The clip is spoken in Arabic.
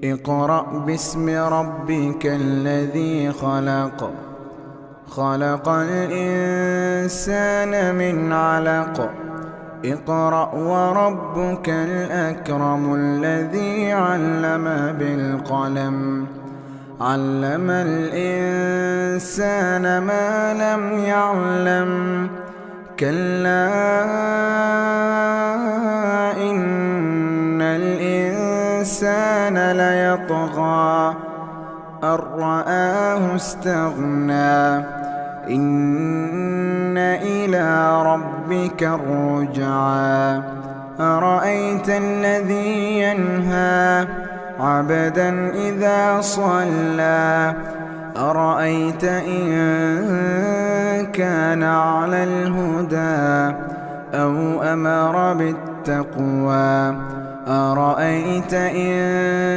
اقرأ باسم ربك الذي خلق خلق الإنسان من علق اقرأ وربك الأكرم الذي علم بالقلم علم الإنسان ما لم يعلم كلا إن الإنسان ليطغى أن رآه استغنى إن إلى ربك الرجعى أرأيت الذي ينهى عبدا إذا صلى أرأيت إن كان على الهدى أو أمر بالتقوى أرأيت إن